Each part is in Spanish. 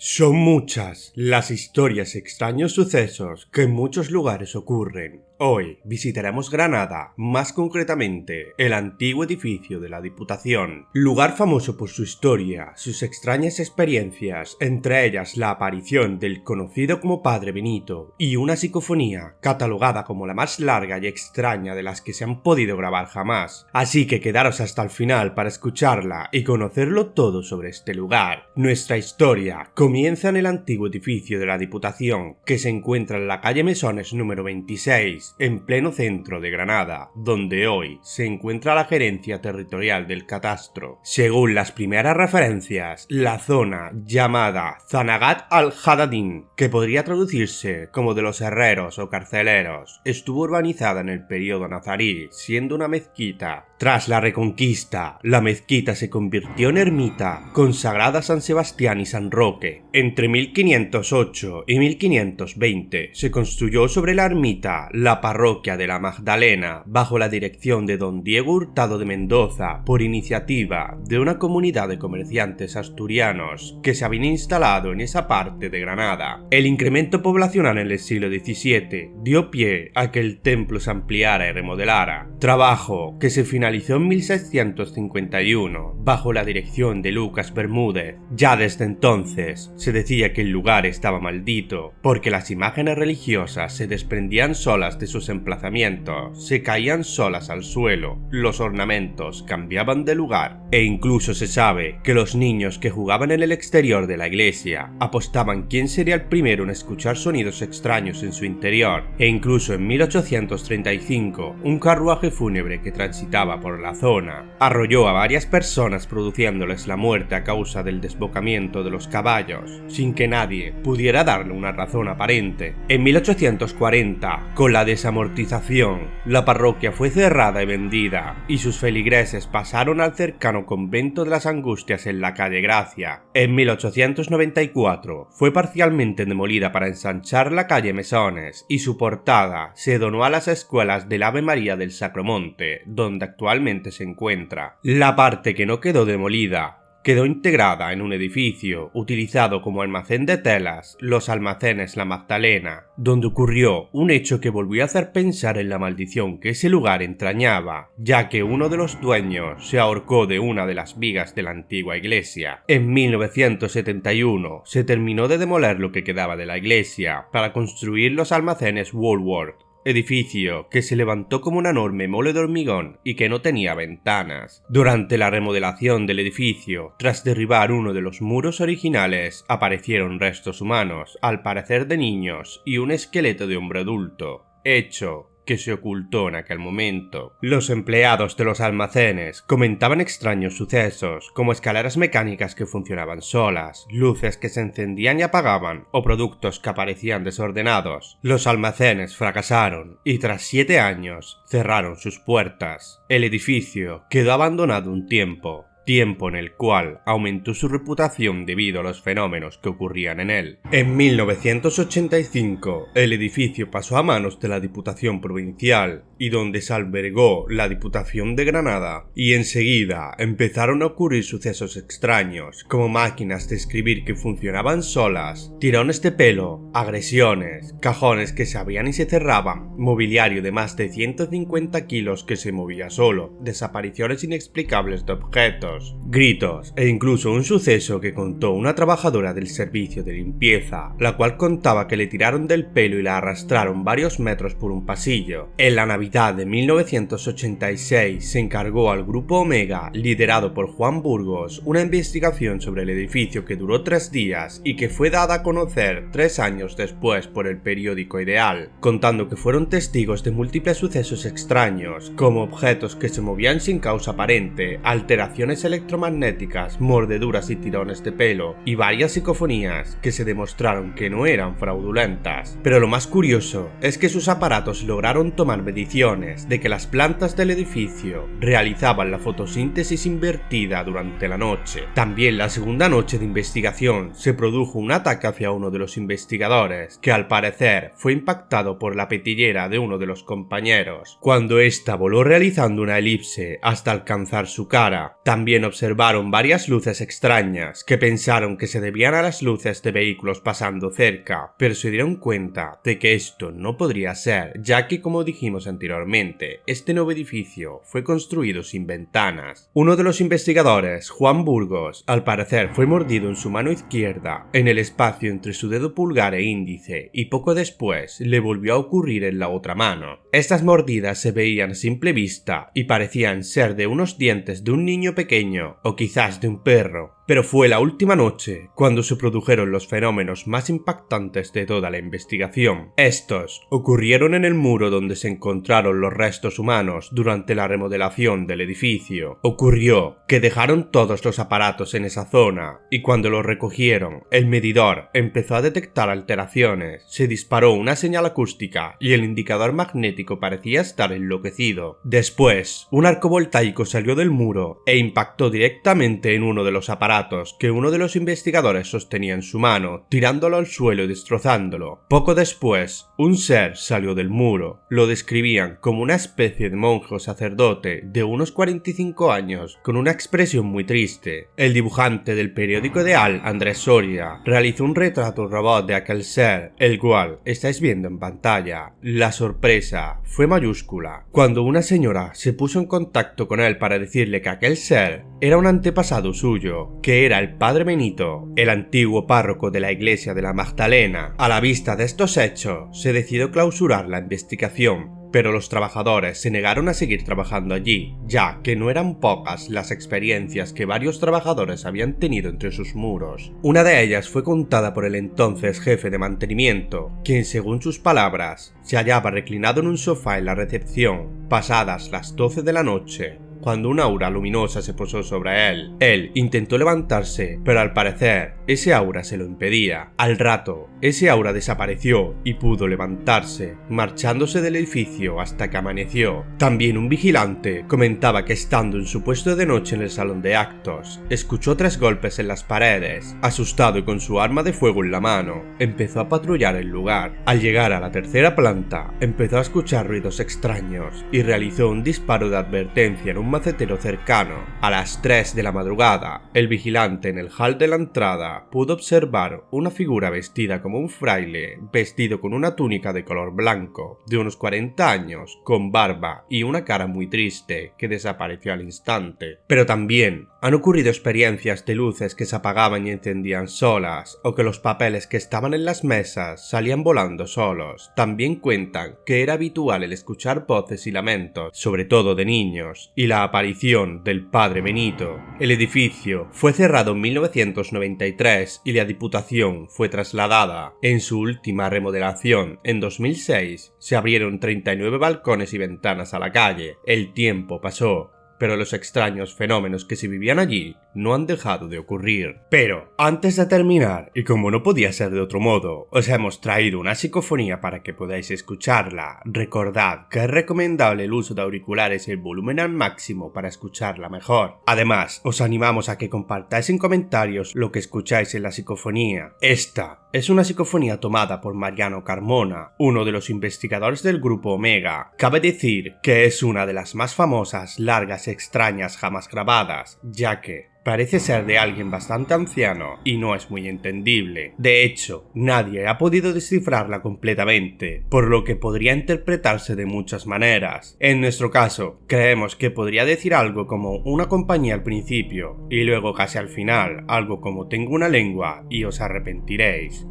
Son muchas las historias y extraños sucesos que en muchos lugares ocurren. Hoy visitaremos Granada, más concretamente el antiguo edificio de la Diputación, lugar famoso por su historia, sus extrañas experiencias, entre ellas la aparición del conocido como Padre Benito y una psicofonía catalogada como la más larga y extraña de las que se han podido grabar jamás. Así que quedaros hasta el final para escucharla y conocerlo todo sobre este lugar. Nuestra historia comienza en el antiguo edificio de la Diputación, que se encuentra en la calle Mesones número 26, en pleno centro de Granada, donde hoy se encuentra la gerencia territorial del catastro. Según las primeras referencias, la zona llamada Zanagat al-Hadadin, que podría traducirse como de los herreros o carceleros, estuvo urbanizada en el periodo nazarí, siendo una mezquita. Tras la Reconquista, la mezquita se convirtió en ermita, consagrada a San Sebastián y San Roque. Entre 1508 y 1520 se construyó sobre la ermita la parroquia de la Magdalena, bajo la dirección de don Diego Hurtado de Mendoza, por iniciativa de una comunidad de comerciantes asturianos que se habían instalado en esa parte de Granada. El incremento poblacional en el siglo XVII dio pie a que el templo se ampliara y remodelara, trabajo que se finalizó en 1651 bajo la dirección de Lucas Bermúdez. Ya desde entonces se decía que el lugar estaba maldito porque las imágenes religiosas se desprendían solas de sus emplazamientos, se caían solas al suelo, los ornamentos cambiaban de lugar e incluso se sabe que los niños que jugaban en el exterior de la iglesia apostaban quién sería el primero en escuchar sonidos extraños en su interior. E incluso en 1835 un carruaje fúnebre que transitaba por la zona arrolló a varias personas, produciéndoles la muerte a causa del desbocamiento de los caballos, sin que nadie pudiera darle una razón aparente. En 1840, con la desamortización, la parroquia fue cerrada y vendida, y sus feligreses pasaron al cercano convento de las Angustias en la calle Gracia. En 1894 fue parcialmente demolida para ensanchar la calle Mesones, y su portada se donó a las escuelas del Ave María del Sacromonte, donde actualmente se encuentra. La parte que no quedó demolida quedó integrada en un edificio utilizado como almacén de telas, los almacenes La Magdalena, donde ocurrió un hecho que volvió a hacer pensar en la maldición que ese lugar entrañaba, ya que uno de los dueños se ahorcó de una de las vigas de la antigua iglesia. En 1971 se terminó de demoler lo que quedaba de la iglesia para construir los almacenes Woolworth, edificio que se levantó como una enorme mole de hormigón y que no tenía ventanas. Durante la remodelación del edificio, tras derribar uno de los muros originales, aparecieron restos humanos, al parecer de niños, y un esqueleto de hombre adulto, hecho que se ocultó en aquel momento. Los empleados de los almacenes comentaban extraños sucesos, como escaleras mecánicas que funcionaban solas, luces que se encendían y apagaban, o productos que aparecían desordenados. Los almacenes fracasaron, y tras 7 años cerraron sus puertas. El edificio quedó abandonado un tiempo en el cual aumentó su reputación debido a los fenómenos que ocurrían en él. En 1985, el edificio pasó a manos de la Diputación Provincial, y donde se albergó la Diputación de Granada, y enseguida empezaron a ocurrir sucesos extraños, como máquinas de escribir que funcionaban solas, tirones de pelo, agresiones, cajones que se abrían y se cerraban, mobiliario de más de 150 kilos que se movía solo, desapariciones inexplicables de objetos, gritos e incluso un suceso que contó una trabajadora del servicio de limpieza, la cual contaba que le tiraron del pelo y la arrastraron varios metros por un pasillo. En la Navidad de 1986 se encargó al Grupo Omega, liderado por Juan Burgos, una investigación sobre el edificio que duró 3 días y que fue dada a conocer 3 años después por el periódico Ideal, contando que fueron testigos de múltiples sucesos extraños, como objetos que se movían sin causa aparente, alteraciones electromagnéticas, mordeduras y tirones de pelo, y varias psicofonías que se demostraron que no eran fraudulentas. Pero lo más curioso es que sus aparatos lograron tomar mediciones de que las plantas del edificio realizaban la fotosíntesis invertida durante la noche. También la segunda noche de investigación se produjo un ataque hacia uno de los investigadores, que al parecer fue impactado por la petillera de uno de los compañeros, cuando ésta voló realizando una elipse hasta alcanzar su cara. También También observaron varias luces extrañas que pensaron que se debían a las luces de vehículos pasando cerca, pero se dieron cuenta de que esto no podría ser, ya que, como dijimos anteriormente, este nuevo edificio fue construido sin ventanas. Uno de los investigadores, Juan Burgos, al parecer fue mordido en su mano izquierda, en el espacio entre su dedo pulgar e índice, y poco después le volvió a ocurrir en la otra mano. Estas mordidas se veían a simple vista y parecían ser de unos dientes de un niño pequeño o quizás de un perro. Pero fue la última noche cuando se produjeron los fenómenos más impactantes de toda la investigación. Estos ocurrieron en el muro donde se encontraron los restos humanos durante la remodelación del edificio. Ocurrió que dejaron todos los aparatos en esa zona y cuando los recogieron, el medidor empezó a detectar alteraciones, se disparó una señal acústica y el indicador magnético parecía estar enloquecido. Después, un arco voltaico salió del muro e impactó directamente en uno de los aparatos que uno de los investigadores sostenía en su mano, tirándolo al suelo y destrozándolo. Poco después, un ser salió del muro. Lo describían como una especie de monje o sacerdote de unos 45 años, con una expresión muy triste. El dibujante del periódico Ideal, Andrés Soria, realizó un retrato robot de aquel ser, el cual estáis viendo en pantalla. La sorpresa fue mayúscula cuando una señora se puso en contacto con él para decirle que aquel ser era un antepasado suyo, que era el padre Benito, el antiguo párroco de la iglesia de la Magdalena. A la vista de estos hechos, se decidió clausurar la investigación, pero los trabajadores se negaron a seguir trabajando allí, ya que no eran pocas las experiencias que varios trabajadores habían tenido entre sus muros. Una de ellas fue contada por el entonces jefe de mantenimiento, quien, según sus palabras, se hallaba reclinado en un sofá en la recepción, pasadas las 12 de la noche, cuando una aura luminosa se posó sobre él. Él intentó levantarse, pero al parecer ese aura se lo impedía. Al rato, ese aura desapareció y pudo levantarse, marchándose del edificio hasta que amaneció. También un vigilante comentaba que estando en su puesto de noche en el salón de actos, escuchó 3 golpes en las paredes. Asustado y con su arma de fuego en la mano, empezó a patrullar el lugar. Al llegar a la tercera planta, empezó a escuchar ruidos extraños y realizó un disparo de advertencia en un macetero cercano. A las 3 de la madrugada, el vigilante en el hall de la entrada pudo observar una figura vestida como un fraile, vestido con una túnica de color blanco, de unos 40 años, con barba y una cara muy triste, que desapareció al instante. Pero también han ocurrido experiencias de luces que se apagaban y encendían solas, o que los papeles que estaban en las mesas salían volando solos. También cuentan que era habitual el escuchar voces y lamentos, sobre todo de niños, y la aparición del padre Benito. El edificio fue cerrado en 1993 y la Diputación fue trasladada. En su última remodelación, en 2006, se abrieron 39 balcones y ventanas a la calle. El tiempo pasó, pero los extraños fenómenos que se vivían allí no han dejado de ocurrir. Pero, antes de terminar, y como no podía ser de otro modo, os hemos traído una psicofonía para que podáis escucharla. Recordad que es recomendable el uso de auriculares y el volumen al máximo para escucharla mejor. Además, os animamos a que compartáis en comentarios lo que escucháis en la psicofonía. Esta es una psicofonía tomada por Mariano Carmona, uno de los investigadores del grupo Omega. Cabe decir que es una de las más famosas, largas y extrañas jamás grabadas, ya que parece ser de alguien bastante anciano y no es muy entendible. De hecho, nadie ha podido descifrarla completamente, por lo que podría interpretarse de muchas maneras. En nuestro caso, creemos que podría decir algo como una compañía al principio, y luego casi al final, algo como tengo una lengua y os arrepentiréis.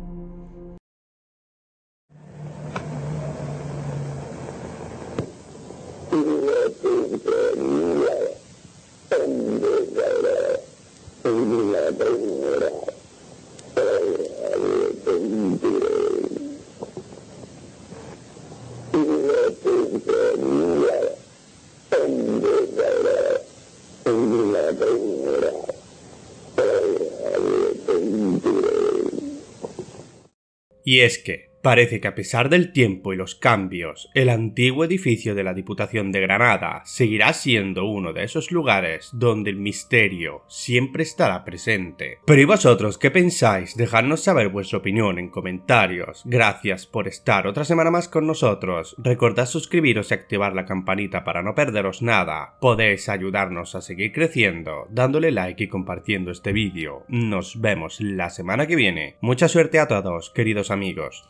Y es que, Parece que a pesar del tiempo y los cambios, el antiguo edificio de la Diputación de Granada seguirá siendo uno de esos lugares donde el misterio siempre estará presente. Pero ¿y vosotros qué pensáis? Dejadnos saber vuestra opinión en comentarios. Gracias por estar otra semana más con nosotros. Recordad suscribiros y activar la campanita para no perderos nada. Podéis ayudarnos a seguir creciendo dándole like y compartiendo este vídeo. Nos vemos la semana que viene. Mucha suerte a todos, queridos amigos.